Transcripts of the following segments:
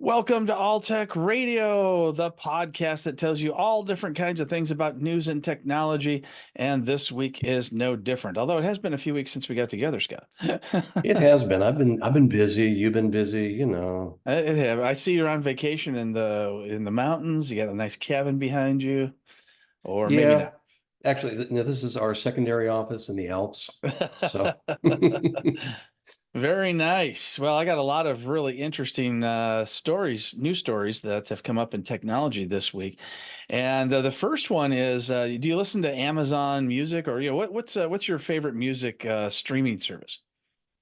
Welcome to All Tech Radio, the podcast that tells you all different kinds of things about news and technology. And this week is no different, although it has been a few weeks since we got together, Scott. It has been. I've been busy. You've been busy. I see you're on vacation in the mountains. You got a nice cabin behind you, or maybe Yeah. not. Actually, this is our secondary office in the Alps. So Very nice. Well, I got a lot of really interesting news stories that have come up in technology this week. And the first one is, do you listen to Amazon Music, or what's your favorite music streaming service?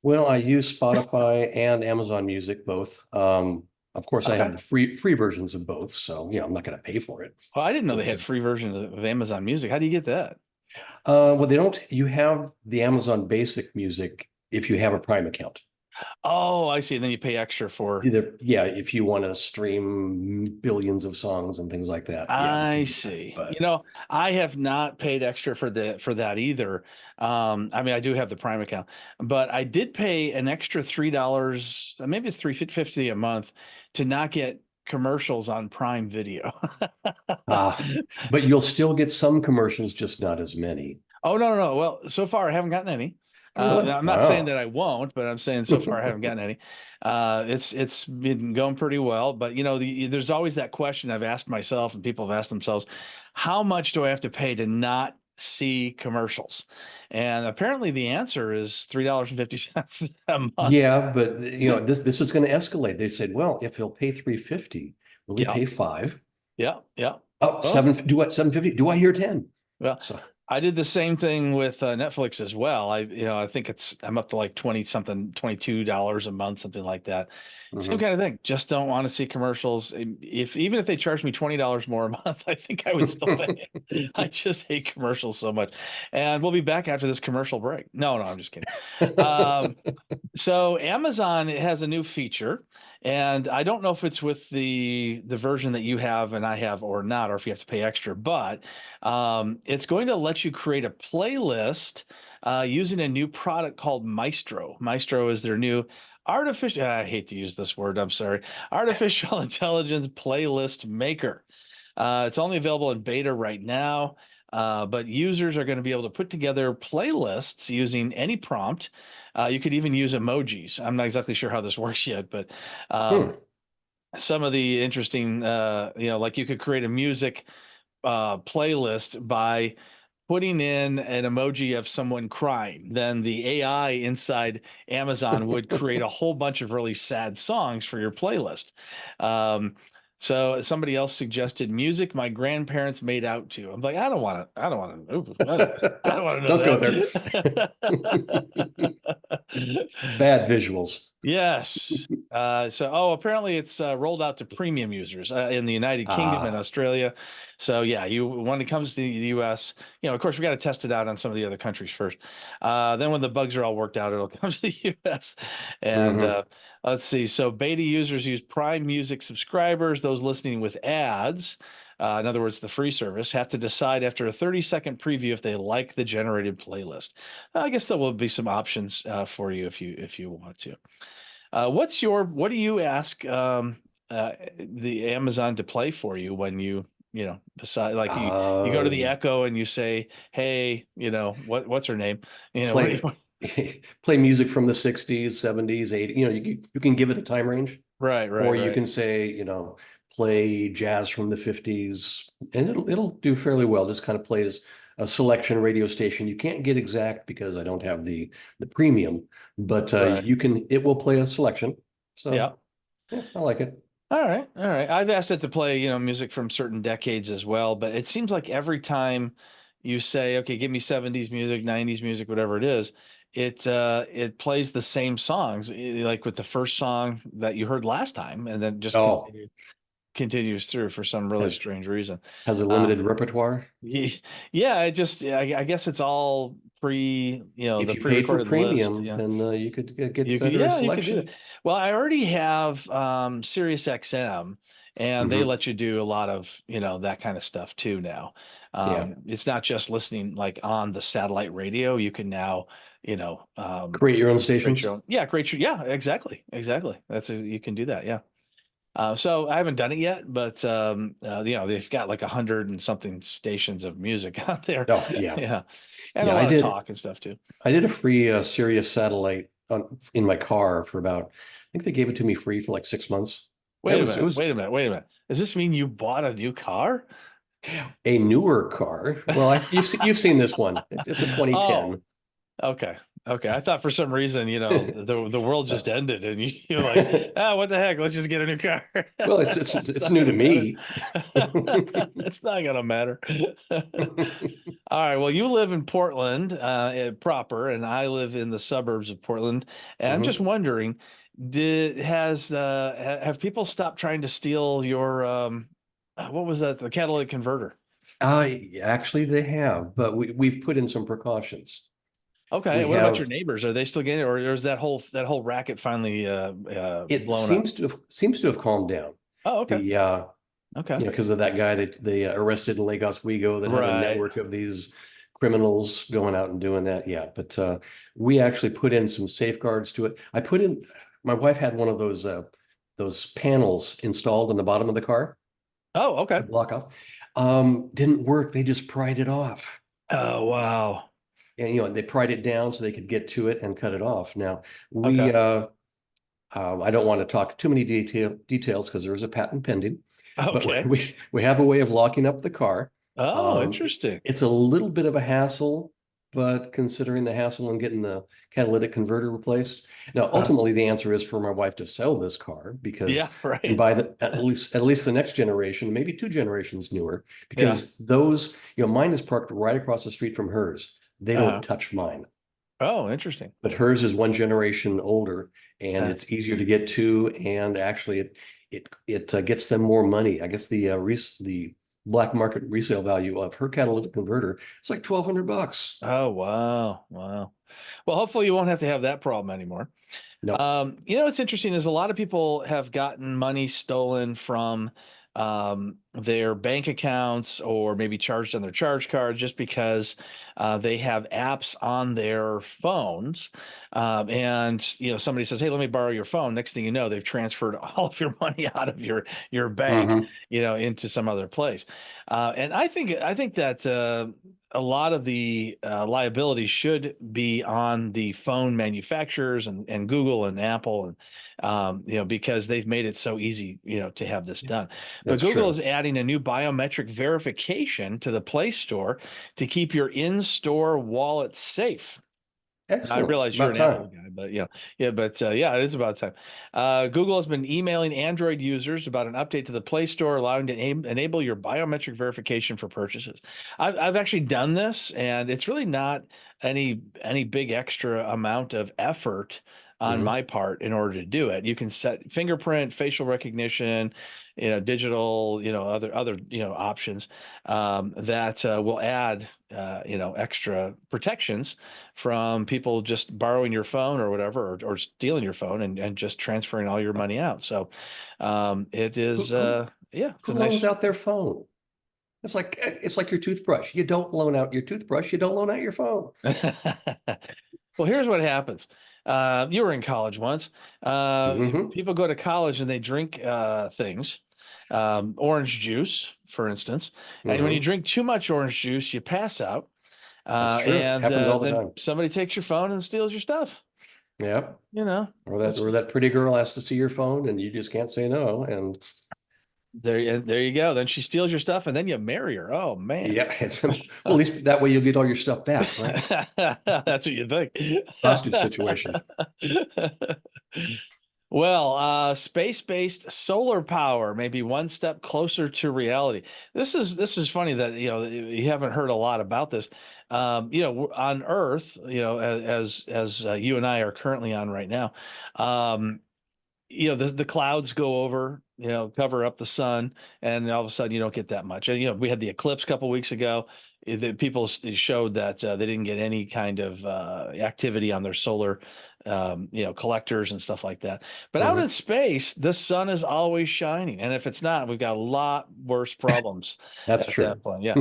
well, I use Spotify and Amazon Music both. Of course, I have Okay. the free versions of both, so I'm not going to pay for it. Well, I didn't know they But had free versions of Amazon Music. How do you get that? well, they don't. You have the Amazon Basic Music if you have a Prime account. Oh, I see. And then you pay extra for. Either, yeah, if you want to stream billions of songs and things like that, yeah, you I can do that. see. But I have not paid extra for that either. I mean, I do have the Prime account, but I did pay an extra $3, maybe it's 350 a month to not get commercials on Prime Video. Ah, but you'll still get some commercials, just not as many. Oh, no, no, no. Well, so far I haven't gotten any. Really? I'm not saying that Wow. I won't, but I'm saying so far I haven't gotten any. It's been going pretty well, but there's always that question I've asked myself, and people have asked themselves, how much do I have to pay to not see commercials? And apparently the answer is $3.50 a month. Yeah, but this is going to escalate. They said, well, if he'll pay 350, will he Yeah, pay five? yeah, yeah. Oh, Well, seven, do what, 750? Do I hear 10? well, So I did the same thing with Netflix as well. I think I'm up to like 20 something, $22 a month, something like that. Same mhm. kind of thing. Just don't want to see commercials. Even if they charge me $20 more a month, I think I would still pay. I just hate commercials so much. And we'll be back after this commercial break. No, no, I'm just kidding. Um, so Amazon has a new feature, and I don't know if it's with the version that you have and I have or not, or if you have to pay extra, but it's going to let you create a playlist using a new product called Maestro. Maestro is their new artificial, I hate to use this word, I'm sorry, artificial intelligence playlist maker. It's only available in beta right now. But users are going to be able to put together playlists using any prompt. You could even use emojis. I'm not exactly sure how this works yet, but Hmm. some of the interesting, like you could create a music playlist by putting in an emoji of someone crying. Then the AI inside Amazon would create a whole bunch of really sad songs for your playlist. Um, so somebody else suggested music my grandparents made out to. I'm like, I don't want I don't want to know Don't go there. that. Bad visuals. Yes. Apparently it's rolled out to premium users in the United Kingdom and Ah, Australia. So yeah, when it comes to the US, of course, we got to test it out on some of the other countries first. Then when the bugs are all worked out, it'll come to the US. And mhm. let's see. So beta users use Prime Music subscribers, those listening with ads. In other words, the free service have to decide after a 30-second preview if they like the generated playlist. I guess there will be some options for you if you want to. What do you ask the Amazon to play for you when you decide, like you go to the Um, Echo and you say, hey, what's her name? What do play you, play music from the 60s, 70s, 80s. You can give it a time range. right, right, Or you right. can say, play jazz from the 50s, and it'll do fairly well. Just kind of plays a selection radio station. You can't get exact because I don't have the premium, but Right. it will play a selection. Yeah. So yeah, I like it. All right. All right. I've asked it to play, music from certain decades as well, but it seems like every time you say, okay, give me 70s music, 90s music, whatever it is, it plays the same songs, like with the first song that you heard last time, and then just Oh, continues through for some really has strange reason. has a Uh, limited repertoire. yeah, I guess it's all If the you paid for pre-recorded list. premium, Yeah. then you could get You could, better yeah, you could do that. selection. Well, I already have Sirius XM, and they Hmm. let you do a lot of, that kind of stuff too now. Yeah, It's not just listening like on the satellite radio. You can now, create your own create stations. your own. Yeah, create your. Yeah, exactly, exactly. You can do that. Yeah. So I haven't done it yet, but they've got like 100 and something stations of music out there. Oh, yeah. Yeah. And a Yeah, lot of talk and stuff too. I did a free Sirius satellite in my car for about, I think they gave it to me free for like 6 months. Wait a It minute, was wait a minute, wait a minute. Does this mean you bought a new car? a newer car. Well, you've seen this one. It's a Oh, 2010. okay. Okay. I thought for some reason, the world just ended and you're like, what the heck? Let's just get a new car. Well, It's it's not new to gonna matter. me. It's not gonna matter. All right. Well, you live in Portland, proper, and I live in the suburbs of Portland. And I'm just Mhm. wondering, have people stopped trying to steal your what was that? The catalytic converter. Actually, they have, but we've put in some precautions. Okay. We What about your have neighbors? Are they still getting it, or is that whole racket finally it blown up? seems to have calmed down. Oh, okay. The Okay. because of that guy that they arrested in Lagos Oswego that had a Right. network of these criminals going out and doing that. Yeah, but we actually put in some safeguards to it. My wife had one of those panels installed in the bottom of the car Oh, okay. to block off. Didn't work. They just pried it off. Oh, wow. And they pried it down so they could get to it and cut it off. Now we Okay. I don't want to talk too many details because there is a patent pending, but Okay. we have a way of locking up the car. Oh, interesting. It's a little bit of a hassle, but considering the hassle in getting the catalytic converter replaced, now Uh, ultimately the answer is for my wife to sell this car because yeah, and right. buy the at least the next generation, maybe two generations newer, Yeah. because those mine is parked right across the street from hers. They Uh-huh. don't touch mine. Oh, interesting. But hers is one generation older and Uh, it's easier to get to. And actually it gets them more money. I guess the black market resale value of her catalytic converter is like $1,200. oh, wow. Wow. Well, hopefully you won't have to have that problem anymore. No. What's interesting is a lot of people have gotten money stolen from their bank accounts or maybe charged on their charge card just because they have apps on their phones. And somebody says, "Hey, let me borrow your phone." Next thing you know, they've transferred all of your money out of your bank, Hmm. into some other place. And I think that a lot of the liability should be on the phone manufacturers and Google and Apple and because they've made it so easy to have this done. But That's Google true. is adding a new biometric verification to the Play Store to keep your in-store wallet safe. I Excellent. realize you're About an Apple time. guy, but yeah, it is about time. Google has been emailing Android users about an update to the Play Store, allowing to enable your biometric verification for purchases. I've actually done this, and it's really not any big extra amount of effort on Hmm. my part in order to do it. You can set fingerprint, facial recognition, digital, other options that will add extra protections from people just borrowing your phone or whatever, or stealing your phone and just transferring all your money out. So it Who, is, who, yeah, it's who a loans nice. out their phone? It's like your toothbrush. You don't loan out your toothbrush. You don't loan out your phone. Well, here's what happens. You were in college once. Hmm. People go to college and they drink things, orange juice, for instance. And when you Hmm. drink too much orange juice, you pass out. That's true. And Happens all the then time. somebody takes your phone and steals your stuff. Yep. You know, Or that's just that pretty girl has to see your phone and you just can't say no. And there you go. Then she steals your stuff and then you marry her. Oh man. yeah, it's well, at least that way you'll get all your stuff back, right? That's what you think. Hostage situation. Well, space-based solar power may be one step closer to reality. This is funny that you haven't heard a lot about this. On Earth, as you and I are currently on right now, um, the clouds go over, cover up the sun, and all of a sudden you don't get that much. And we had the eclipse a couple weeks ago. the people showed that they didn't get any kind of activity on their solar, collectors and stuff like that. But out in Mhm. space, the sun is always shining, and if it's not, we've got a lot worse problems That's at that true. point. Yeah.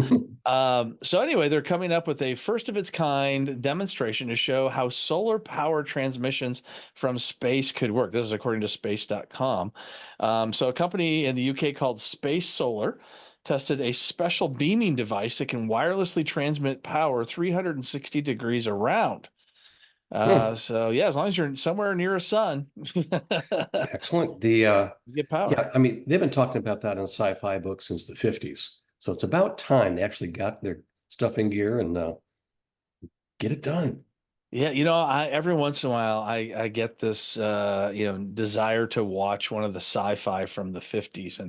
So anyway, they're coming up with a first of its kind demonstration to show how solar power transmissions from space could work. This is according to space.com. So a company in the UK called Space Solar tested a special beaming device that can wirelessly transmit power 360 degrees around. Hmm. So yeah, as long as you're somewhere near a sun, you Excellent. get power. Yeah, I mean, they've been talking about that in sci-fi books since the 50s. So it's about time they actually got their stuff in gear and get it done. Yeah, I every once in a while I get this desire to watch one of the sci-fi from the 50s,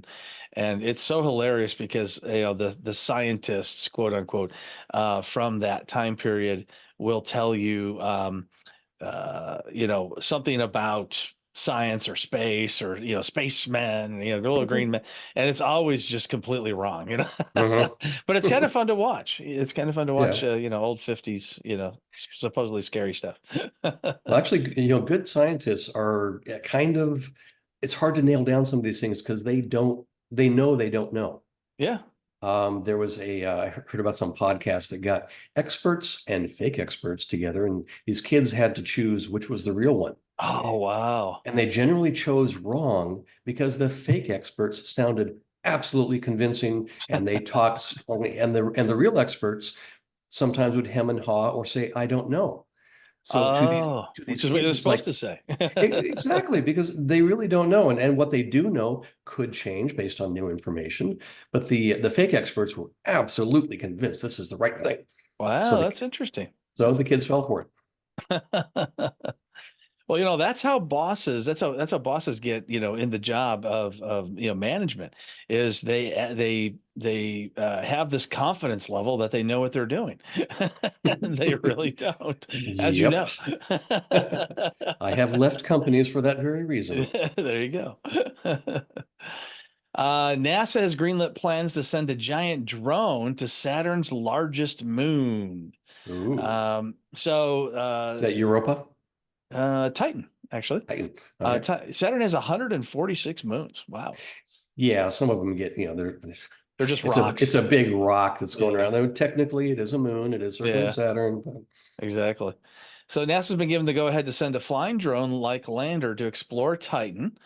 and it's so hilarious because the scientists, quote unquote, from that time period will tell you something about science or space or spacemen, little green men, and it's always just completely wrong, Mhm. but it's kind of fun to watch. It's kind of fun to watch, Yeah. old 50s, supposedly scary stuff. Well, actually, good scientists are kind of, it's hard to nail down some of these things because they know they don't know. Yeah. There was I heard about some podcast that got experts and fake experts together, and these kids had to choose which was the real one. Oh, wow. And they generally chose wrong because the fake experts sounded absolutely convincing and they talked strongly, and the real experts sometimes would hem and haw or say, I don't know. So Oh, to these which is what kids, you're it's supposed like to say. exactly because they really don't know, and what they do know could change based on new information. But the fake experts were absolutely convinced this is the right thing. So Wow, the that's interesting. so the kids fell for Well, that's how bosses get, in the job of management is they have this confidence level that they know what they're doing. And they it. really don't, as you Yep. know. I have left companies for that very reason. There you go. NASA has greenlit plans to send a giant drone to Saturn's largest moon. Ooh. So Is that Europa? Titan, actually. Okay. Saturn has 146 moons. Wow. Yeah, some of them get, They're just it's rocks. a big rock that's going Yeah. around. Though technically it is a moon, it is circling Yeah, Saturn, but exactly. So NASA's been given the go-ahead to send a flying drone-like lander to explore Titan.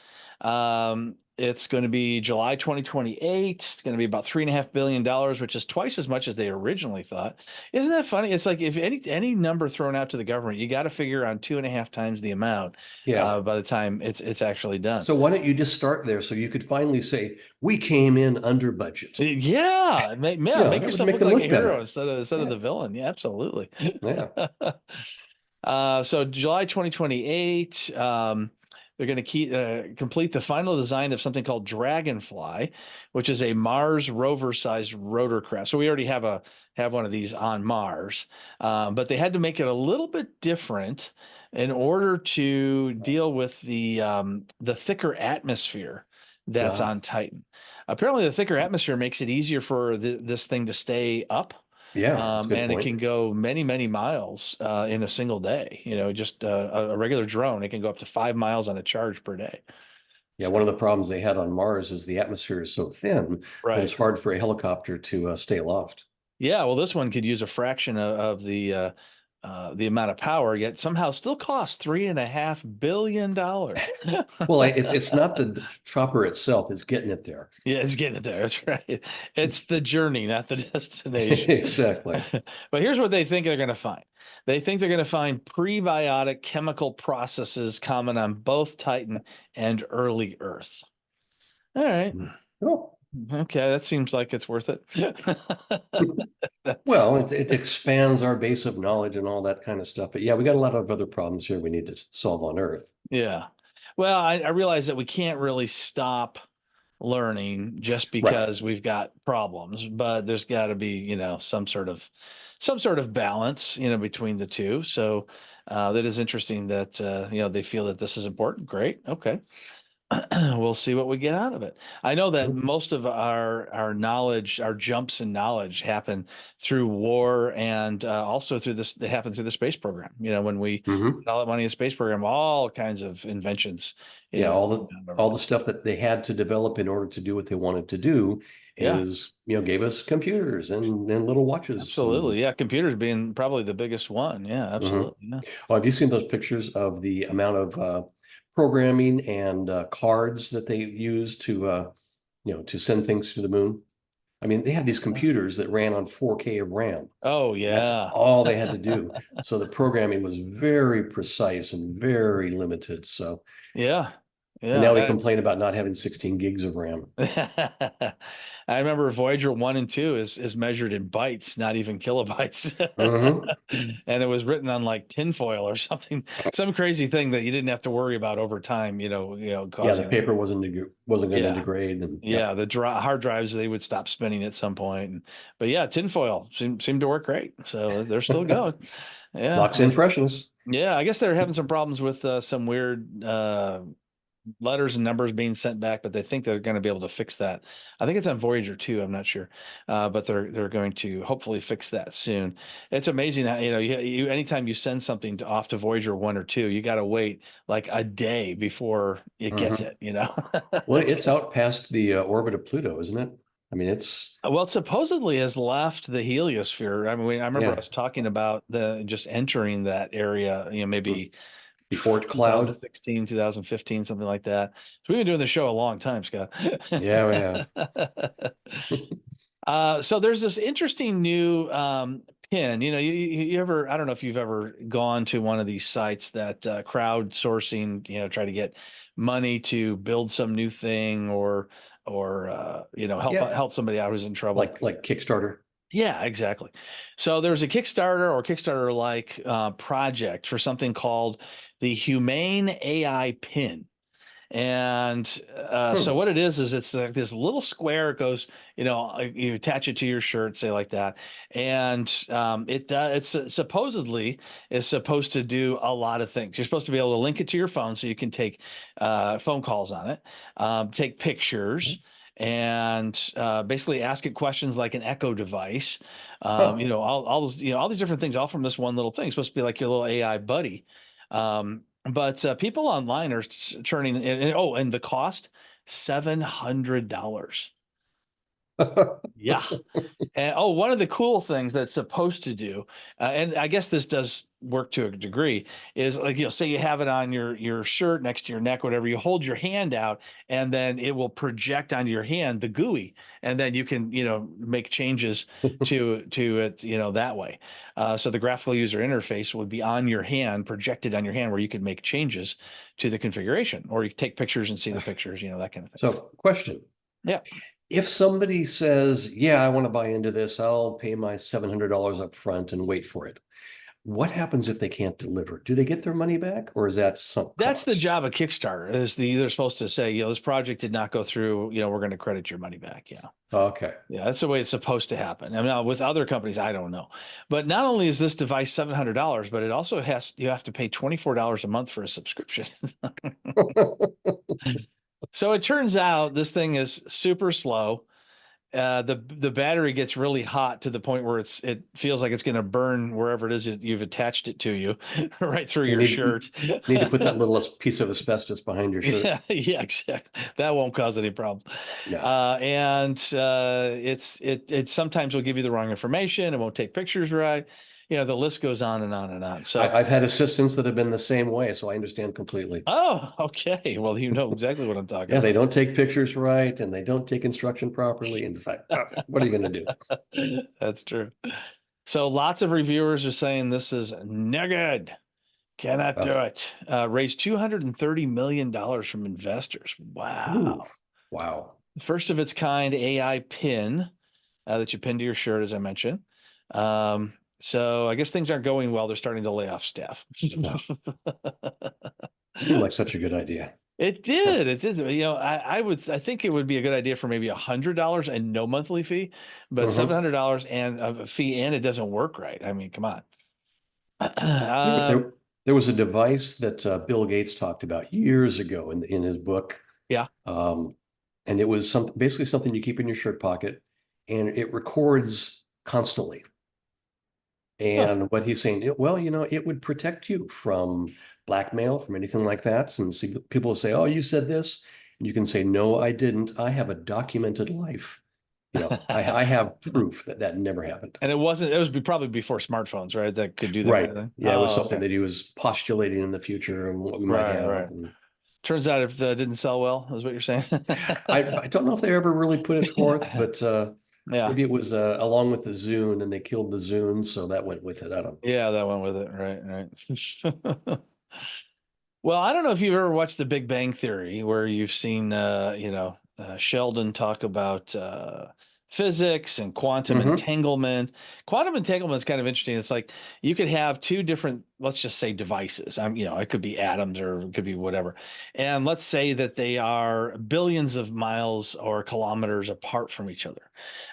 It's going to be July 2028. It's going to be about $3.5 billion, which is twice as much as they originally thought. Isn't that funny? It's like if any number thrown out to the government, you got to figure on 2.5 times the amount yeah. by the time it's actually done. So why don't you just start there so you could finally say, we came in under budget? Yeah, make That would yourself make look them like a look hero better. instead of Yeah. the villain. Yeah, absolutely. Yeah. So July 2028, they're going to complete the final design of something called Dragonfly, which is a Mars rover-sized rotorcraft. So we already have one of these on Mars, but they had to make it a little bit different in order to deal with the thicker atmosphere that's Ah, on Titan. Apparently, the thicker atmosphere makes it easier for this thing to stay up, yeah, that's a good and it point. can go many, many miles in a single day. Just a regular drone, it can go up to 5 miles on a charge per day. Yeah, one So, of the problems they had on Mars is the atmosphere is so thin that it's right. hard for a helicopter to stay aloft. Yeah, well, this one could use a fraction of the amount of power, yet somehow still costs $3.5 billion. Well, it's not the chopper itself, it's getting it there. Yeah, it's getting there. That's right. It's the journey, not the destination. Exactly. But here's what they think they're going to find. They think they're going to find prebiotic chemical processes common on both Titan and early Earth. All right. Oh, Okay, that seems like it's worth it. well, it expands our base of knowledge and all that kind of stuff. But yeah, we got a lot of other problems here we need to solve on Earth. Yeah. Well, I realize that we can't really stop learning just Right. because we've got problems, but there's got to be, some sort of balance, between the two. So that is interesting that they feel that this is important. Great. Okay. we'll see what we get out of it. I know that Mhm. most of our knowledge, our jumps in knowledge happen through war and also through this, they happen through the space program. You know, when we Mhm. put all that money in the space program, all kinds of inventions, you Yeah, know, all came the out of all the everything. stuff that they had to develop in order to do what they wanted to do Yeah, is, gave us computers and little watches and absolutely. Yeah, computers being probably the biggest one. Yeah, mhm. absolutely. Yeah. Oh, have you seen those pictures of the amount of programming and cards that they use to send things to the moon? I mean, they had these Yeah. computers that ran on 4K of RAM. Oh That's yeah. all they had to do. So the programming was very precise and very limited. So, Yeah. and now we Yeah. complain about not having 16 gigs of RAM. I remember Voyager 1 and 2 is measured in bytes, not even kilobytes. Hmm. And it was written on like tinfoil or something, some crazy thing that you didn't have to worry about over time, Yeah, the causing paper wasn't going to yeah. degrade, and yeah, Yeah, the hard drives they would stop spinning at some point. But yeah, tinfoil seemed to work great. So they're still going. Yeah. locks in freshness. Yeah, I guess they're having some problems with some weird letters and numbers being sent back, but they think they're going to be able to fix that. I think it's on Voyager 2. I'm not sure, but they're going to hopefully fix that soon. It's amazing how you anytime you send something off to Voyager 1 or 2, you got to wait like a day before it gets Hmm. it. You know, Well, that's it's out past the orbit of Pluto, isn't it? I mean, it's well, it supposedly has left the heliosphere. I mean, I remember yeah, us talking about the just entering that area. mm, Maybe the Oort cloud. 2016, 2015, something like that. So we've been doing the show a long time, Scott. Yeah, we have. So there's this interesting new pin. You ever, I don't know if you've ever gone to one of these sites that crowdsourcing, try to get money to build some new thing or Yeah, help somebody out who's in trouble. like Kickstarter. Yeah, exactly. So there's a Kickstarter or Kickstarter like project for something called the Humane AI Pin. And so Hmm. what it is it's like this little square. It goes, you attach it to your shirt, say like that, and supposedly is supposed to do a lot of things. You're supposed to be able to link it to your phone so you can take phone calls on it, take pictures. And basically ask it questions like an Echo device, Huh. all those, all these different things, all from this one little thing. It's supposed to be like your little AI buddy. But people online are turning and the cost $700. Yeah. And one of the cool things that's supposed to do, and I guess this does work to a degree, is like say you have it on your shirt next to your neck, whatever. You hold your hand out, and then it will project onto your hand the GUI, and then you can make changes to it that way. So the graphical user interface would be on your hand, projected on your hand, where you could make changes to the configuration, or you take pictures and see the pictures, that kind of thing. So, question. Yeah. If somebody says, "Yeah, I want to buy into this. I'll pay my $700 up front and wait for it." What happens if they can't deliver? Do they get their money back, or is that sunk That's the cost? job of Kickstarter. They're supposed to say, this project did not go through, we're going to credit your money back. Yeah. Okay. Yeah, that's the way it's supposed to happen. I mean, now with other companies, I don't know. But not only is this device $700, but it also you have to pay $24 a month for a subscription. So it turns out this thing is super slow. The battery gets really hot to the point where it feels like it's going to burn wherever it is you've attached it to you, right through So you your shirt. need to put that little piece of asbestos behind your shirt. Yeah, yeah, exactly. That won't cause any problem. No. And it sometimes will give you the wrong information. It won't take pictures right. The list goes on and on and on. So, I've had assistants that have been the same way, so I understand completely. oh, okay. Well, you know exactly what I'm talking Yeah, they about. don't take pictures right, and they don't take instruction properly, and it's like, what are you going to do? That's true. So lots of reviewers are saying this is no good. Cannot do Ugh. it. Raised $230 million from investors. Ooh, Wow. wow. First of its kind AI pin that you pin to your shirt, as I mentioned. So I guess things aren't going well. They're starting to lay off staff. No, seemed like such a good idea. It Huh. did. It did. I think it would be a good idea for maybe $100 and no monthly fee, but Mhm. $700 and a fee and it doesn't work right. I mean, come on. There, Um, there, there was a device that Bill Gates talked about years ago in his book. Yeah. Um, and it was basically something you keep in your shirt pocket, and it records constantly. Huh. And what he's saying, well, it would protect you from blackmail, from anything like that. And see, people will say, "Oh, you said this," and you can say, "No, I didn't. I have a documented life. I have proof that that never happened." And it wasn't, it was probably before smartphones, right? That could do that kind Right. of thing. Yeah, it was Oh, something okay. that he was postulating in the future and what we might Right, have. right. And Turns out it didn't sell well, is what you're saying. I don't know if they ever really put it forth, but Yeah. maybe it was along with the Zune, and they killed the Zune, so that went with it. I don't Yeah, that went with it. Right, right. Well, I don't know if you've ever watched The Big Bang Theory, where you've seen, Sheldon talk about physics and quantum know. entanglement. Quantum entanglement is kind of interesting. It's like you could have two different, let's just say, devices. It could be atoms or it could be whatever. And let's say that they are billions of miles or kilometers apart from each other.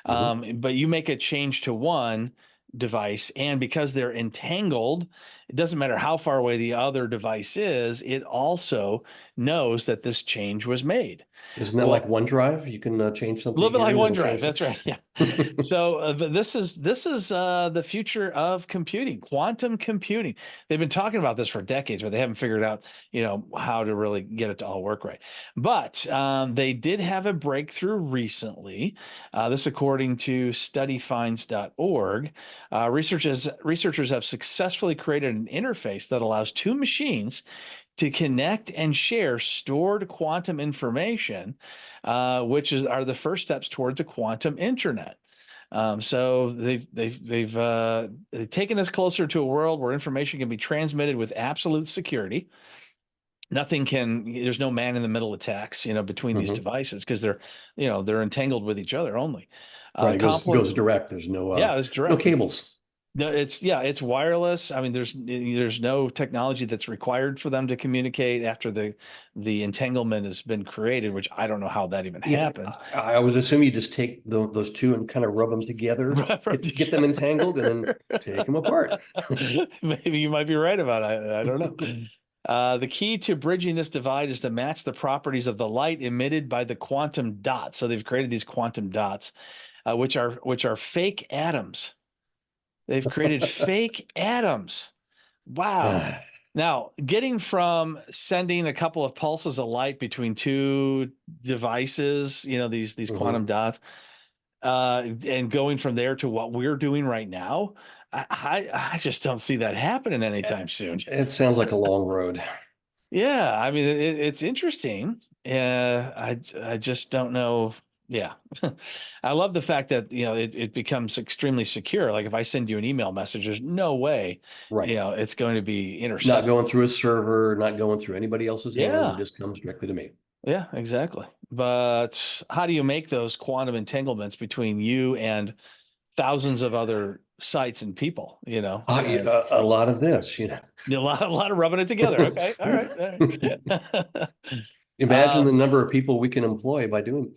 Hmm. But you make a change to one device, and because they're entangled, it doesn't matter how far away the other device is, it also knows that this change was made. Isn't that like Well, OneDrive? You can change a something little bit here, like and it'll OneDrive. change That's right. Yeah. it. So this is the future of computing, quantum computing. They've been talking about this for decades, but they haven't figured out, how to really get it to all work right. But they did have a breakthrough recently. This, according to StudyFinds.org, researchers have successfully created an interface that allows two machines to connect and share stored quantum information, which are the first steps towards a quantum internet. So they've taken us closer to a world where information can be transmitted with absolute security. There's no man in the middle attacks, between these Hmm. devices, because they're entangled with each other only. Right, it Complex, goes direct. There's yeah, it's no direct. cables. No, it's wireless. I mean, there's no technology that's required for them to communicate after the entanglement has been created, which I don't know how that even Yeah, happens. I would assume you just take those two and kind of rub them together, From get each them entangled, and then take them apart. other. Maybe you might be right about it. I don't know. The key to bridging this divide is to match the properties of the light emitted by the quantum dots. So they've created these quantum dots, which are fake atoms. They've created fake atoms. Wow. Now, getting from sending a couple of pulses of light between two devices, these quantum Hmm. dots, and going from there to what we're doing right now, I just don't see that happening anytime soon. It sounds like a long road. Yeah, I mean, it's interesting. I just don't know. Yeah, I love the fact that it becomes extremely secure. Like if I send you an email message, there's no way Right. it's going to be Not intercepted. going through a server, not going through anybody else's hands. It Yeah, just comes directly to me. yeah, exactly. But how do you make those quantum entanglements between you and thousands of other sites and people? Yeah, a lot of this. A lot of rubbing it together. Okay, all right, all right. Imagine the Um, number of people we can employ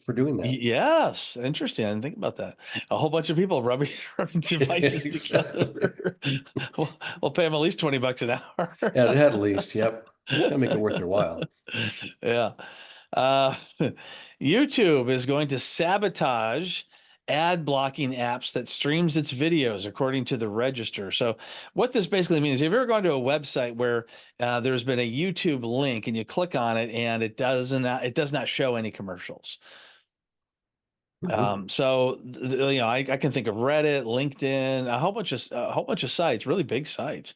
for doing that. Yes, interesting. I didn't think about that. A whole bunch of people rubbing rubbing devices Exactly. together. We'll pay them at least $20 an hour. At least, yep. Gotta make it worth their while. Yeah. Uh, YouTube is going to sabotage ad blocking apps that streams its videos, according to the Register. So, what this basically means, have you ever gone to a website where there's been a YouTube link and you click on it and it does not show any commercials? Mhm. So I can think of Reddit, LinkedIn, a whole bunch of sites, really big sites,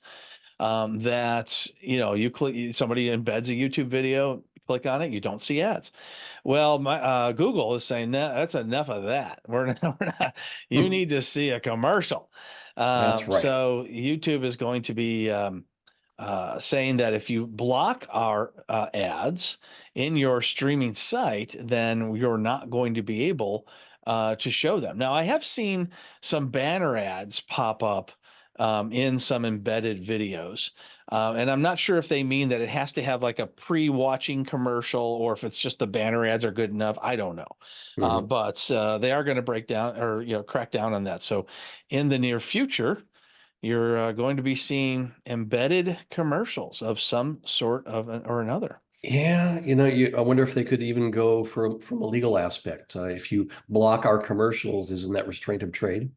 that you click, somebody embeds a YouTube video, click on it, you don't see ads. Well, my Google is saying, no, that's enough of that. We're not. You Hmm. need to see a commercial. That's right. So YouTube is going to be saying that if you block our ads in your streaming site, then you're not going to be able to show them. Now, I have seen some banner ads pop up in some embedded videos. And I'm not sure if they mean that it has to have like a pre-watching commercial or if it's just the banner ads are good enough. I don't know. Hmm. But they are going to break down or crack down on that. So in the near future, you're going to be seeing embedded commercials of some sort or another. Yeah, I wonder if they could even go from a legal aspect. If you block our commercials, isn't that restraint of trade?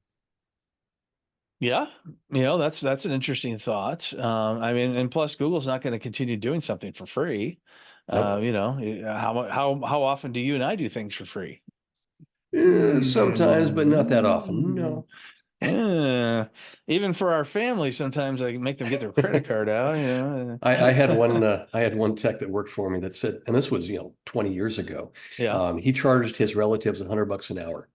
Yeah, that's an interesting thought. I mean, and plus Google's not going to continue doing something for free. Nope. How often do you and I do things for free? Sometimes, but not that often. No. Eh, even for our family, sometimes I make them get their credit card out, I had one tech that worked for me that said, and this was 20 years ago. Yeah. He charged his relatives $100 an hour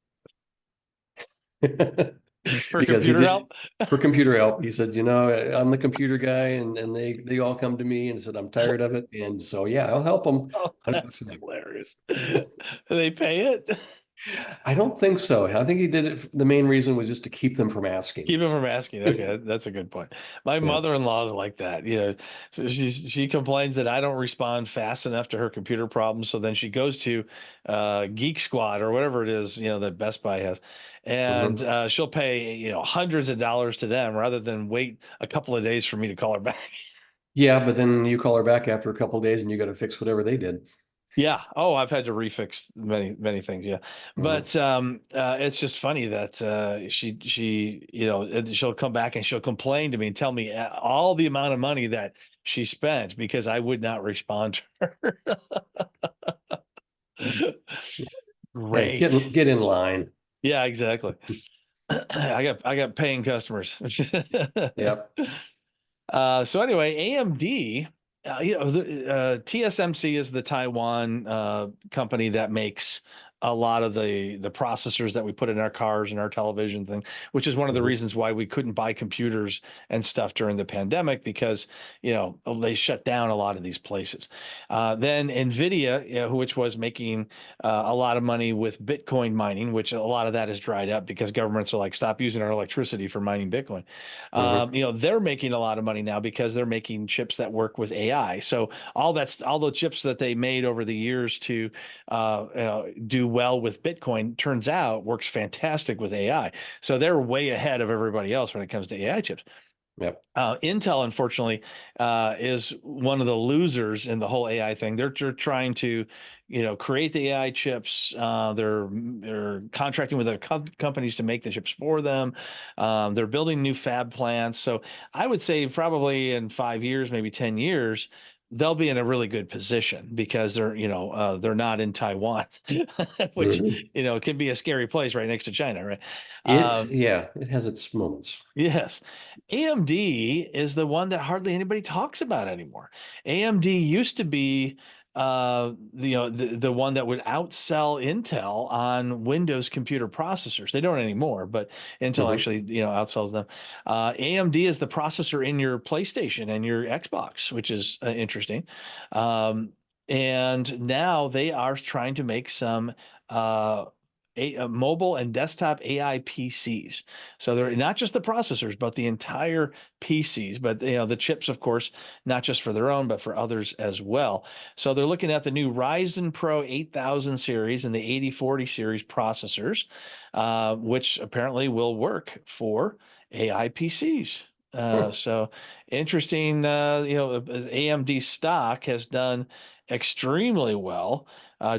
For because he computer did help. for computer help. He said, I'm the computer guy, and they all come to me and said I'm tired of it, and so yeah, I'll help them. Oh, 100 that's bucks an hilarious. hour. They pay it. I don't think so. I think he did it. The main reason was just to keep them from asking. Keep him from asking. Okay, that's a good point. My Yeah. mother-in-law is like that. So she complains that I don't respond fast enough to her computer problems. So then she goes to Geek Squad or whatever it is, that Best Buy has, and Mhm. she'll pay hundreds of dollars to them rather than wait a couple of days for me to call her back. Yeah, but then you call her back after a couple of days and you got to fix whatever they did. Yeah. Oh, I've had to refix many, many things. Yeah. Mhm. But it's just funny that she she'll come back and she'll complain to me and tell me all the amount of money that she spent because I would not respond to her. Hey, get Great. get in line. Yeah, exactly. I got paying customers. Yep. So anyway, AMD, TSMC is the Taiwan company that makes a lot of the processors that we put in our cars and our television thing, which is one of the Mhm. reasons why we couldn't buy computers and stuff during the pandemic because they shut down a lot of these places. Then Nvidia, which was making a lot of money with Bitcoin mining, which a lot of that is dried up because governments are like, stop using our electricity for mining Bitcoin. Mhm. They're making a lot of money now because they're making chips that work with AI. So all the chips that they made over the years to do well with Bitcoin turns out works fantastic with AI. So they're way ahead of everybody else when it comes to AI chips. Yep. Intel, unfortunately, is one of the losers in the whole AI thing. They're trying to, create the AI chips. They're contracting with other companies to make the chips for them. They're building new fab plants. So I would say probably in 5 years, maybe 10 years, they'll be in a really good position because they're not in Taiwan, which Mhm. can be a scary place right next to China, right? Yeah, it has its moments. Yes. AMD is the one that hardly anybody talks about anymore. AMD used to be the one that would outsell Intel on Windows computer processors. They don't anymore, but Intel Mhm. actually, outsells them. AMD is the processor in your PlayStation and your Xbox, which is interesting. And now they are trying to make some uh, mobile and desktop AI PCs. So they're not just the processors, but the entire PCs. But the chips, of course, not just for their own, but for others as well. So they're looking at the new Ryzen Pro 8000 series and the 8040 series processors, which apparently will work for AI PCs. Huh. So interesting. AMD stock has done extremely well,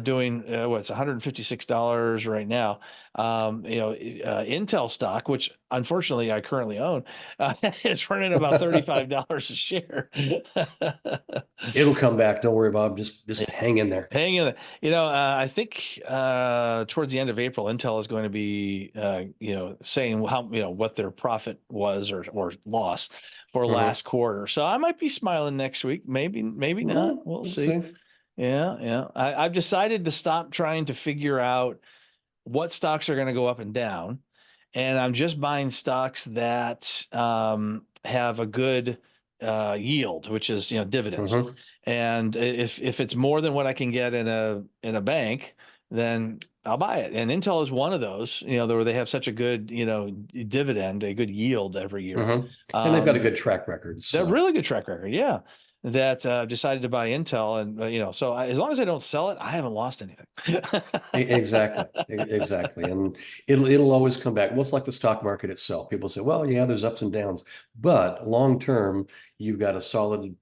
doing what's $156 right now. Intel stock, which unfortunately I currently own, is running about $35 a share. It'll come back. Don't worry, Bob. Just hang in there. Hang in there. I think towards the end of April, Intel is going to be, saying how, what their profit was or loss for Mhm. last quarter. So I might be smiling next week. Maybe not. Well, We'll we'll see. see. Yeah, yeah. I've decided to stop trying to figure out what stocks are going to go up and down, and I'm just buying stocks that have a good yield, which is dividends. Mhm. And if it's more than what I can get in a bank, then I'll buy it. And Intel is one of those, where they have such a good dividend, a good yield every year. Mhm. And they've got a Um, good track record. they're So really good track record, yeah. That decided to buy Intel, and so as long as I don't sell it, I haven't lost anything. exactly, exactly. And it'll always come back. Well, it's like the stock market itself. People say, well, yeah, there's ups and downs, but long term, you've got a solid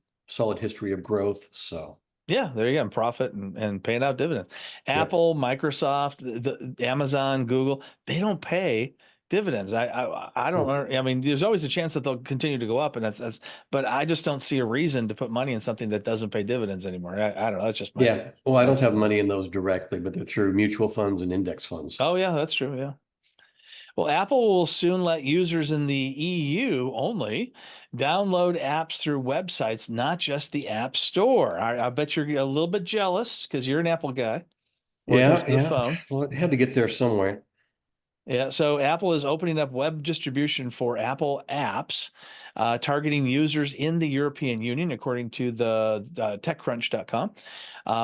history of growth. So. Yeah, there you go. And profit and paying out dividends. Yep. Apple, Microsoft, the Amazon, Google, they don't pay dividends. I don't Hmm. I mean, there's always a chance that they'll continue to go up, and that's but I just don't see a reason to put money in something that doesn't pay dividends anymore. I don't know. That's just my Yeah. Well, I my don't have opinion. money in those directly, but they're through mutual funds and index funds. Oh yeah, that's true. Yeah. Well, Apple will soon let users in the EU only download apps through websites, not just the App Store. I bet you're a little bit jealous because you're an Apple guy working Yeah, for the yeah. phone. Well, it had to get there somewhere. Yeah, so Apple is opening up web distribution for Apple apps, targeting users in the European Union, according to the TechCrunch.com.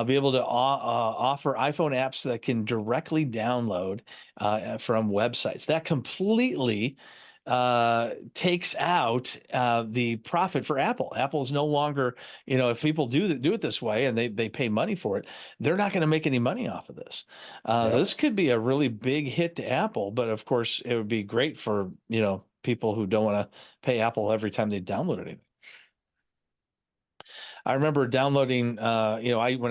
Be able to offer iPhone apps that can directly download from websites. That completely takes out the profit for Apple. Apple is no longer, if people do it this way and they pay money for it, they're not going to make any money off of this. Yeah. This could be a really big hit to Apple, but of course, it would be great for, people who don't want to pay Apple every time they download anything. I remember downloading, when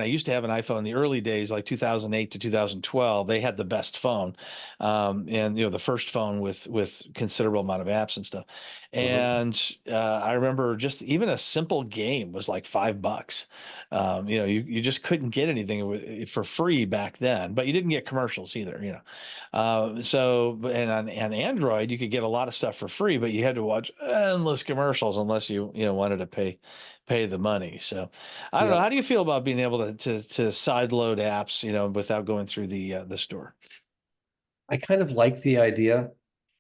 I used to have an iPhone in the early days, like 2008 to 2012, they had the best phone, and the first phone with considerable amount of apps and stuff. Hmm. And I remember just even a simple game was like $5. You just couldn't get anything for free back then, but you didn't get commercials either. And on Android, you could get a lot of stuff for free, but you had to watch endless commercials unless you wanted to pay the money. So I don't know. Yep. How do you feel about being able to side load apps, without going through the store? I kind of like the idea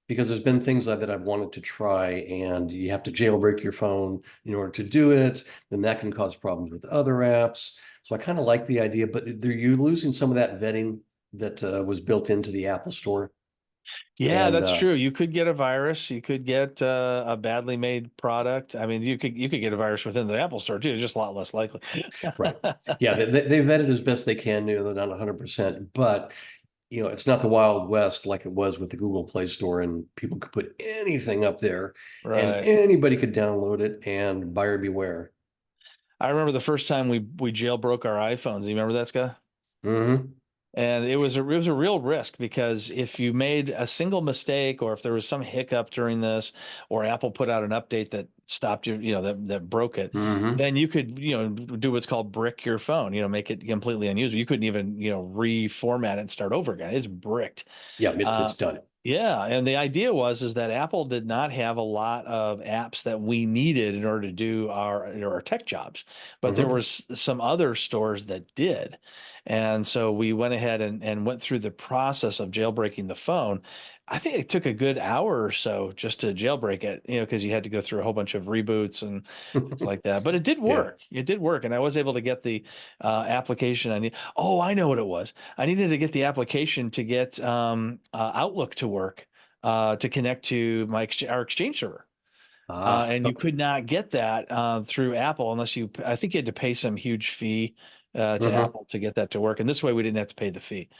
because there's been things that I've wanted to try, and you have to jailbreak your phone in order to do it. Then that can cause problems with other apps. So I kind of like the idea, but you're losing some of that vetting that was built into the Apple Store. Yeah, And that's true. You could get a virus. You could get a badly made product. I mean, you could get a virus within the Apple Store too, just a lot less likely. right, yeah, they vet it as best they can. They're not 100%, but it's not the Wild West like it was with the Google Play Store, and people could put anything up there, and Right. anybody could download it, and buyer beware. I remember the first time we jailbroke our iPhones. You remember that, Scott? Hmm. And it was a real risk because if you made a single mistake or if there was some hiccup during this or Apple put out an update that stopped you, that broke it, Hmm. then you could, do what's called brick your phone, make it completely unusable. You couldn't even, reformat it and start over again. It's bricked. Yeah, Uh, it's done. yeah, and the idea is that Apple did not have a lot of apps that we needed in order to do our tech jobs, but there Hmm. was some other stores that did. And so we went ahead and went through the process of jailbreaking the phone. I think it took a good hour or so just to jailbreak it, because you had to go through a whole bunch of reboots and things like that. But it did Yeah. work. It did work, and I was able to get the application I need. Oh, I know what it was. I needed to get the application to get Outlook to work, to connect to our Exchange server. Ah, And you could not get that through Apple unless I think you had to pay some huge fee to hmm. Apple to get that to work. And this way we didn't have to pay the fee.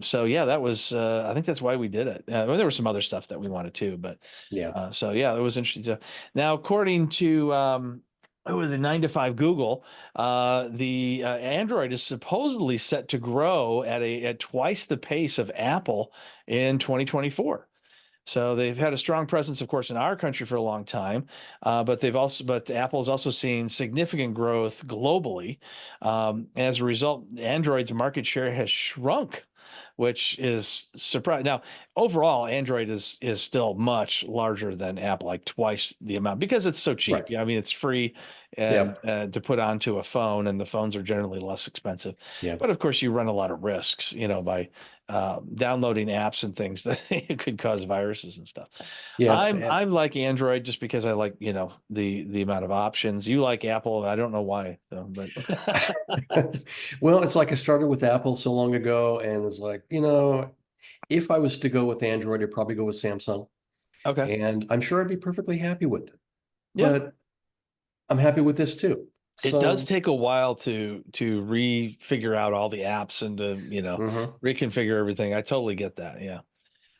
So yeah, I think that's why we did it. Well, there was some other stuff that we wanted too, but Yeah. so yeah, it was interesting. Now, according to the 9 to 5 Google, the Android is supposedly set to grow at twice the pace of Apple in 2024. So they've had a strong presence, of course, in our country for a long time, but Apple is also seeing significant growth globally. As a result, Android's market share has shrunk, which is surprising. Now, overall, Android is still much larger than Apple, like twice the amount because it's so Right. cheap. Yeah, I mean, it's free and Yep. to put onto a phone, and the phones are generally less expensive. Yep. But of course, you run a lot of risks, by downloading apps and things that it could cause viruses and stuff. Yep. I'm like Android just because I like, the amount of options. You like Apple, I don't know why though, but Well, it's like I started with Apple so long ago, and it's like, if I was to go with Android, I'd probably go with Samsung, okay. and I'm sure I'd be perfectly happy with it. Yeah. But I'm happy with this too. It does So, take a while to refigure out all the apps and to, mhm. reconfigure everything. I totally get that. Yeah.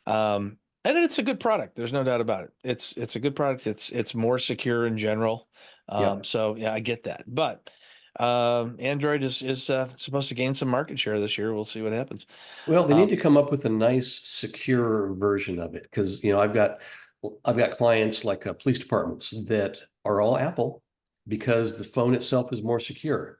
And it's a good product. There's no doubt about it. It's a good product. It's more secure in general. Yep. So yeah, I get that. But Android is supposed to gain some market share this year. We'll see what happens. Well, they need Um, to come up with a nice, secure version of it because I've got clients like police departments that are all Apple because the phone itself is more secure.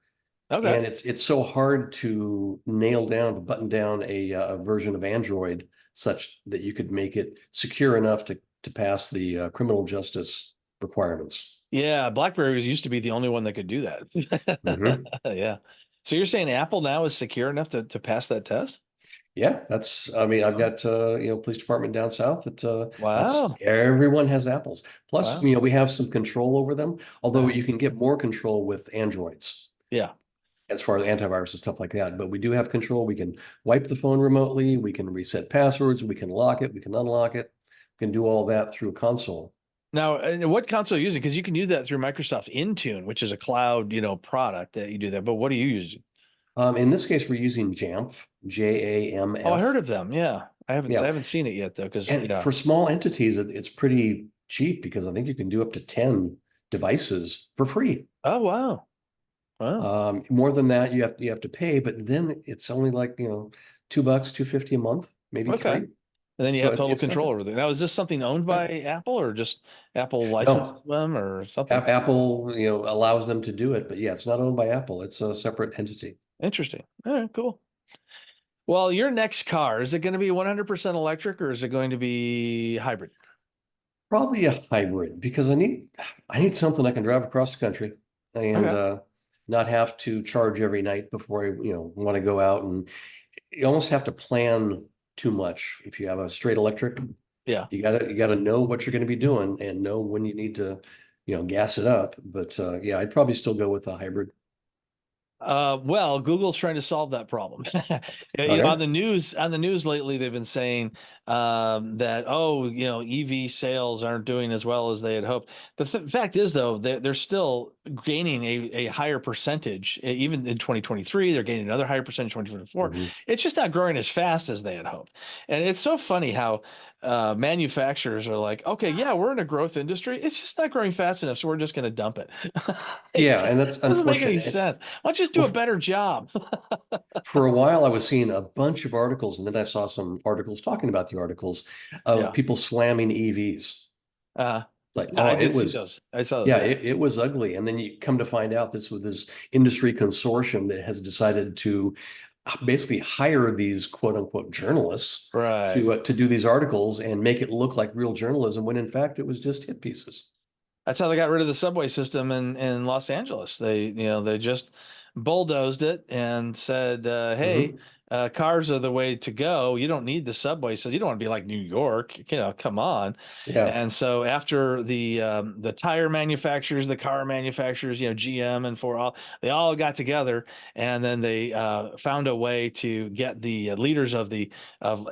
okay. And it's so hard to nail down, to button down a version of Android such that you could make it secure enough to pass the criminal justice requirements. Yeah, BlackBerry used to be the only one that could do that. Hmm. Yeah. So you're saying Apple now is secure enough to pass that test? Yeah, I mean, I've got police department down south that's Wow. everyone has apples. Plus, Wow. we have some control over them, although Uh, you can get more control with Androids yeah. as far as antivirus and stuff like that. But we do have control. We can wipe the phone remotely, we can reset passwords, we can lock it, we can unlock it, we can do all that through a console. Now, what console are you using? Because you can do that through Microsoft Intune, which is a cloud, product that you do that. But what are you using? In this case, we're using Jamf, Oh, I heard Jamf. of them. Yeah. I Yeah. haven't seen it yet though, because And yeah. for small entities, it's pretty cheap because I think you can do up to 10 devices for free. Oh, wow. Wow. More than that, you have to pay, but then it's only like, $2, 250 a month, maybe Okay. three. And then you So have total it's not control over it. Now, is this something owned that, by Apple or just Apple licenses no, them or something? Apple, allows them to do it, but yeah, it's not owned by Apple. It's a separate entity. Interesting. All right, cool. Well, your next car, is it going to be 100% electric or is it going to be hybrid? Probably a hybrid because I need something I can drive across the country and Okay. not have to charge every night before I, want to go out. And you almost have to plan too much if you have a straight electric. Yeah. You gotta know what you're going to be doing and know when you need to, gas it up. But yeah, I'd probably still go with a hybrid. Well, Google's trying to solve that problem. Okay. On the news lately, they've been saying that EV sales aren't doing as well as they had hoped. The fact is, though, they're still gaining a higher percentage. Even in 2023, they're gaining another higher percentage in 2024. Mhm. It's just not growing as fast as they had hoped. And it's so funny how manufacturers are like, okay, yeah, we're in a growth industry. It's just not growing fast enough, so we're just going to dump it. It Yeah, just and that's doesn't make any unfortunate. sense. Why don't you just do Well, a better job? for a while, I was seeing a bunch of articles, and then I saw some articles talking about the articles of Yeah. people slamming EVs. Uh, Like, yeah, oh, I it did see was, those. I saw those. yeah, Yeah. it was ugly. And then you come to find out this was this industry consortium that has decided to basically hire these quote unquote journalists Right. to do these articles and make it look like real journalism when in fact it was just hit pieces. That's how they got rid of the subway system in Los Angeles. They just bulldozed it and said, "Hey, Hmm. cars are the way to go. You don't need the subway, so you don't want to be like New York. Come on." Yeah. And so after the tire manufacturers, the car manufacturers, GM and Ford, they all got together, and then they found a way to get the leaders of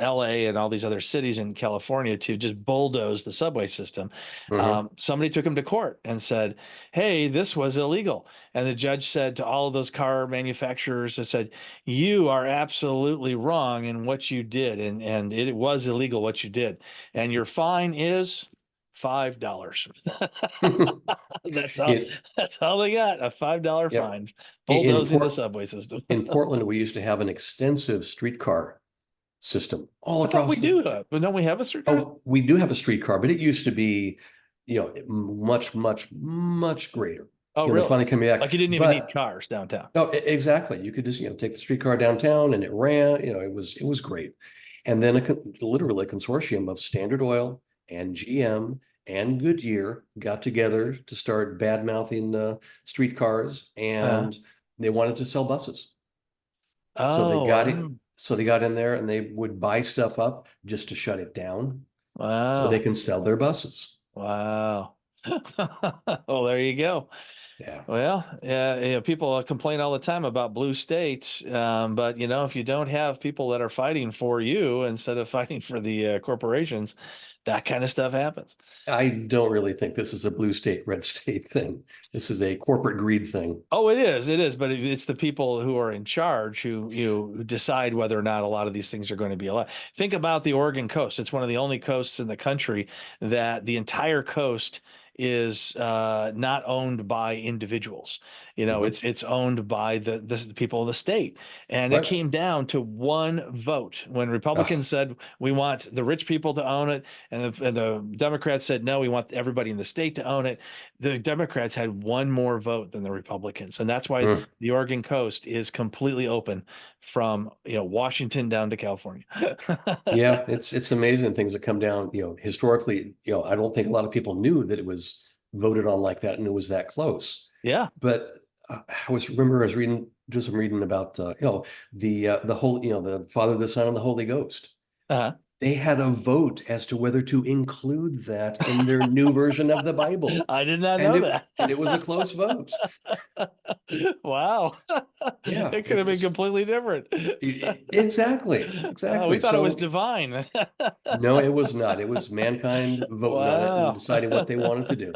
LA and all these other cities in California to just bulldoze the subway system. Hmm. Somebody took him to court and said, "Hey, this was illegal." And the judge said to all of those car manufacturers, "That said, you are absolutely wrong in what you did, and it was illegal what you did, and your fine is $5." That's all. In, That's all they got, a $5 yep. fine, In bulldozing the Port subway system. in Portland, we used to have an extensive streetcar system all I thought we across do, the. but don't we have a streetcar? Oh, we do have a streetcar, but it used to be, much, much, much greater. Oh, They're really? finally coming back. Like you didn't even need But cars downtown. oh, exactly. You could just, take the streetcar downtown and it ran, it was great. And then literally a consortium of Standard Oil and GM and Goodyear got together to start bad mouthing streetcars Uh, and they wanted to sell buses. So they oh, got it. So they got in there and they would buy stuff up just to shut it down so they wow. can sell their buses. Wow. Well, there you go. Yeah. Well, yeah, people complain all the time about blue states, but if you don't have people that are fighting for you instead of fighting for the corporations, that kind of stuff happens. I don't really think this is a blue state, red state thing. This is a corporate greed thing. Oh, it is, but it's the people who are in charge who decide whether or not a lot of these things are going to be allowed. Think about the Oregon coast. It's one of the only coasts in the country that the entire coast is not owned by individuals. Mhm. It's owned by the people of the state. And it Right. came down to one vote when Ugh. Republicans said we want the rich people to own it, and the Democrats said no, we want everybody in the state to own it. The Democrats had one more vote than the Republicans, and that's why Mm. the Oregon coast is completely open from Washington down to California. Yeah, it's amazing things that come down, historically, I don't think a lot of people knew that it was voted on like that and it was that close. Yeah. But I was reading, just reading about, the whole, the Father, the Son, and the Holy Ghost. Uh-huh. They had a vote as to whether to include that in their new version of the Bible. I did not And know it, that. and it was a close vote. Wow. Yeah, It could have been completely different. exactly, We exactly. thought it was So divine. no, it was not. It was mankind voting on it and Wow. deciding what they wanted to do.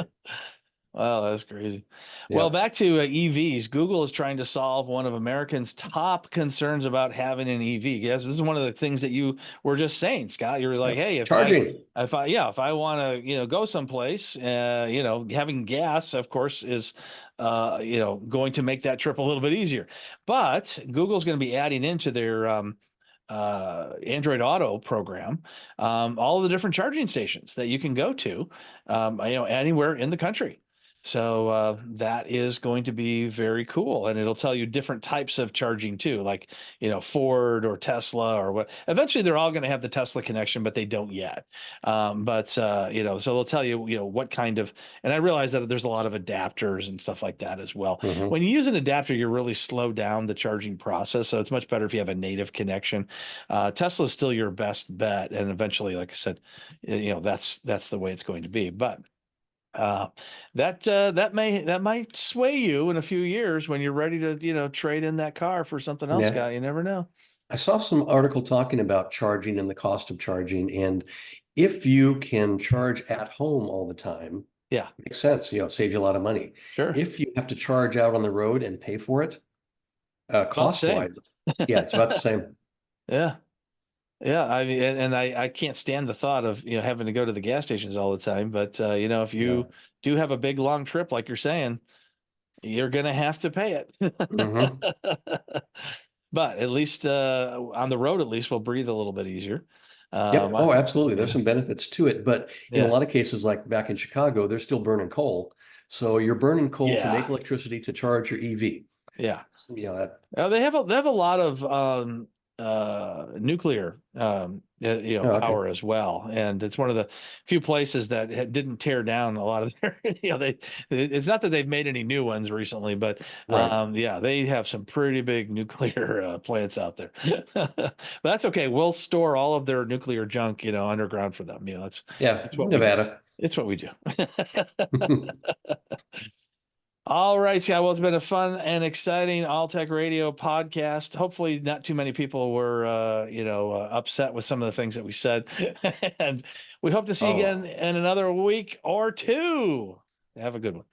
Wow, that's crazy. Well, Yeah. back to EVs. Google is trying to solve one of Americans' top concerns about having an EV. Yes, this is one of the things that you were just saying, Scott. You were like, Yep. "Hey, Charging. if I want to, go someplace, having gas, of course, is, going to make that trip a little bit easier." But Google's going to be adding into their Android Auto program, all of the different charging stations that you can go to, anywhere in the country. So that is going to be very cool, and it'll tell you different types of charging too, like Ford or Tesla or what. Eventually, they're all going to have the Tesla connection, but they don't yet. But so they'll tell you what kind of. And I realize that there's a lot of adapters and stuff like that as well. Hmm. When you use an adapter, you really slow down the charging process, so it's much better if you have a native connection. Tesla is still your best bet, and eventually, like I said, that's the way it's going to be. But uh, that might sway you in a few years when you're ready to trade in that car for something else, Yeah. Scott. You never know. I saw some article talking about charging and the cost of charging. And if you can charge at home all the time, Yeah, makes sense, save you a lot of money. sure. If you have to charge out on the road and pay for it, About the cost same. wise, yeah, it's about the same. Yeah. Yeah, I mean, and I can't stand the thought of having to go to the gas stations all the time. But if Yeah. you do have a big long trip, like you're saying, you're gonna have to pay Hmm. it. But at least on the road, at least we'll breathe a little bit easier. Yep. Oh, absolutely. There's Yeah, some benefits to it. But in a yeah, lot of cases, like back in Chicago, they're still burning coal. So you're burning coal to make yeah, electricity to charge your EV. yeah. That, They have a lot of nuclear oh, okay. power as well, and it's one of the few places that didn't tear down a lot of their they it's not that they've made any new ones recently, but Right. yeah, they have some pretty big nuclear plants out there. But that's okay. We'll store all of their nuclear junk underground for them. Yeah. It's what we do. Nevada. It's what we do. All right, Scott. Well, it's been a fun and exciting All Tech Radio podcast. Hopefully, not too many people were, upset with some of the things that we said. And we hope to see you again Oh. in another week or two. Have a good one.